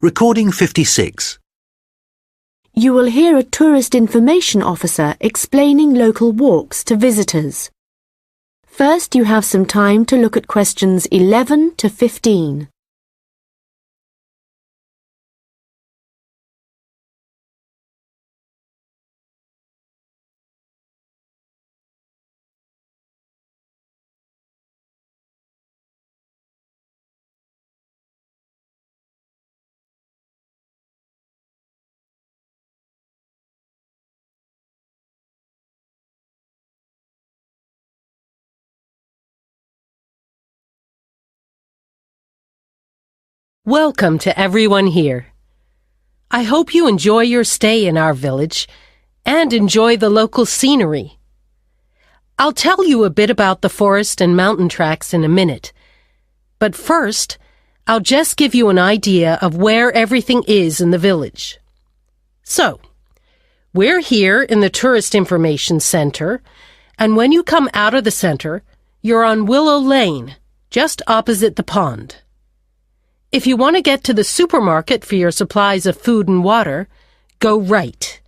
Recording 56. You will hear a tourist information officer explaining local walks to visitors. First, you have some time to look at questions 11 to 15. Welcome to everyone here. I hope you enjoy your stay in our village and enjoy the local scenery. I'll tell you a bit about the forest and mountain tracks in a minute, but first, I'll just give you an idea of where everything is in the village. So, we're here in the Tourist Information Center, and when you come out of the center, you're on Willow Lane, just opposite the pond. If you want to get to the supermarket for your supplies of food and water, go right.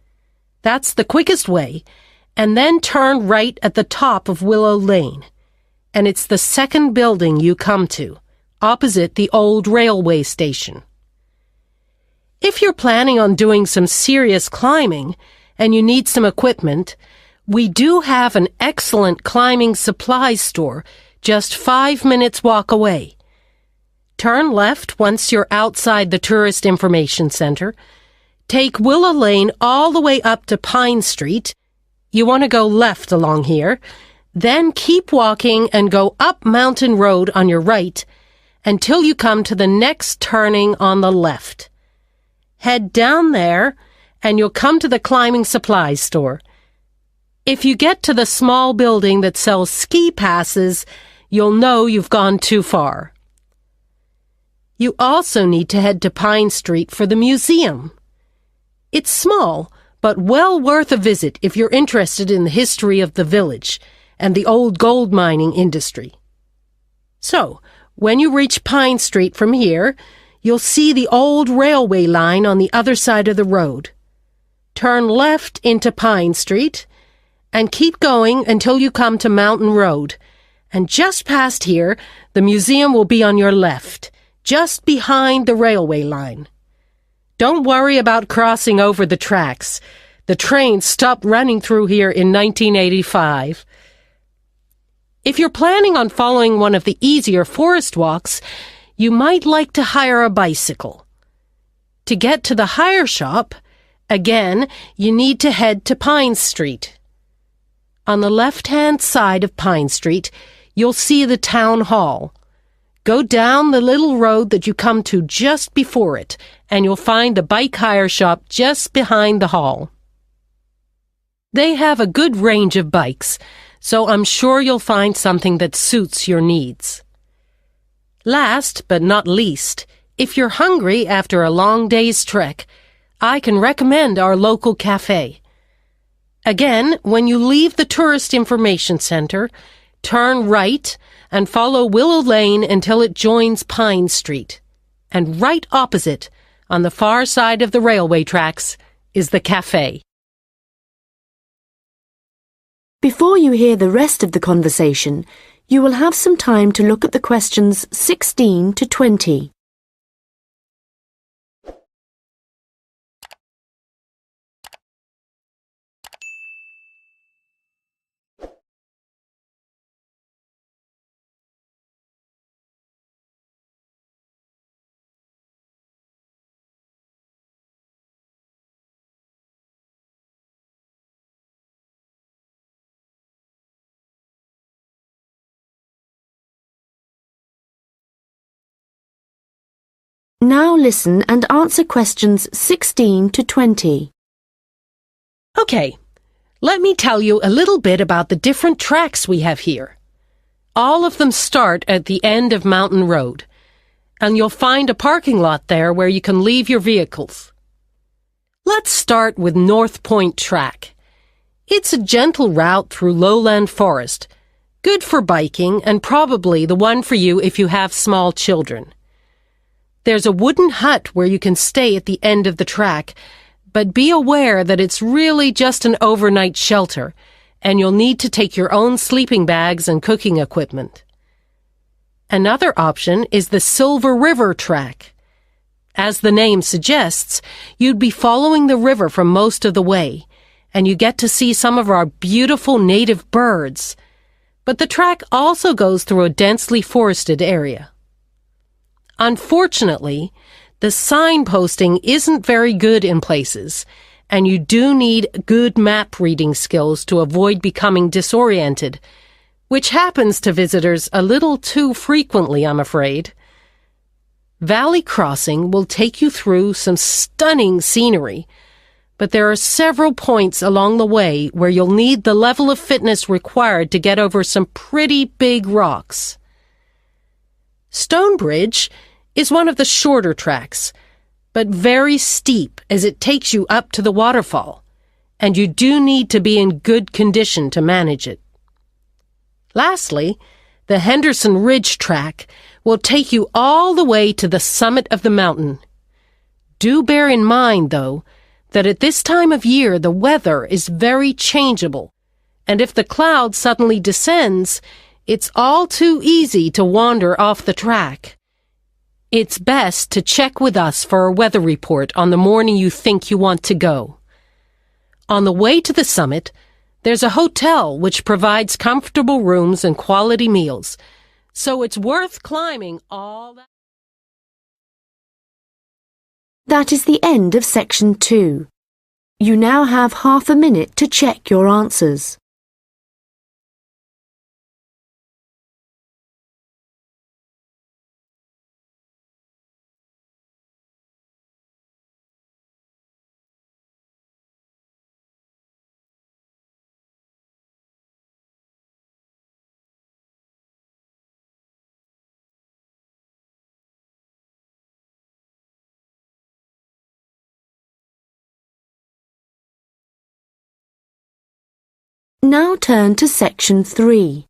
That's the quickest way, and then turn right at the top of Willow Lane. And it's the second building you come to, opposite the old railway station. If you're planning on doing some serious climbing and you need some equipment, we do have an excellent climbing supplies store just 5 minutes walk away. Turn left once you're outside the Tourist Information Center. Take Willow Lane all the way up to Pine Street. You want to go left along here. Then keep walking and go up Mountain Road on your right until you come to the next turning on the left. Head down there and you'll come to the climbing supplies store. If you get to the small building that sells ski passes, you'll know you've gone too far. You also need to head to Pine Street for the museum. It's small, but well worth a visit if you're interested in the history of the village and the old gold mining industry. So, when you reach Pine Street from here, you'll see the old railway line on the other side of the road. Turn left into Pine Street and keep going until you come to Mountain Road. And just past here, the museum will be on your left, just behind the railway line. Don't worry about crossing over the tracks. The train stopped running through here in 1985. If you're planning on following one of the easier forest walks, you might like to hire a bicycle. To get to the hire shop, again, you need to head to Pine Street. On the left-hand side of Pine Street, you'll see the town hall. Go down the little road that you come to just before it, and you'll find the bike hire shop just behind the hall. They have a good range of bikes, so I'm sure you'll find something that suits your needs. Last but not least, if you're hungry after a long day's trek, I can recommend our local cafe. Again, when you leave the Tourist Information Center, turn right and follow Willow Lane until it joins Pine Street. And right opposite, on the far side of the railway tracks, is the cafe. Before you hear the rest of the conversation, you will have some time to look at the questions 16 to 20. Now listen and answer questions 16 to 20. Okay, let me tell you a little bit about the different tracks we have here. All of them start at the end of Mountain Road, and you'll find a parking lot there where you can leave your vehicles. Let's start with North Point Track. It's a gentle route through lowland forest, good for biking and probably the one for you if you have small children. There's a wooden hut where you can stay at the end of the track, but be aware that it's really just an overnight shelter, and you'll need to take your own sleeping bags and cooking equipment. Another option is the Silver River track. As the name suggests, you'd be following the river for most of the way, and you get to see some of our beautiful native birds. But the track also goes through a densely forested area. Unfortunately, the signposting isn't very good in places, and you do need good map reading skills to avoid becoming disoriented, which happens to visitors a little too frequently, I'm afraid. Valley Crossing will take you through some stunning scenery, but there are several points along the way where you'll need the level of fitness required to get over some pretty big rocks. Stonebridge is one of the shorter tracks, but very steep as it takes you up to the waterfall, and you do need to be in good condition to manage it. Lastly, the Henderson Ridge track will take you all the way to the summit of the mountain. Do bear in mind, though, that at this time of year the weather is very changeable, and if the cloud suddenly descends, it's all too easy to wander off the track. It's best to check with us for a weather report on the morning you think you want to go. On the way to the summit, there's a hotel which provides comfortable rooms and quality meals, so it's worth climbing all that. That is the end of section 2. You now have half a minute to check your answers. Now turn to section 3.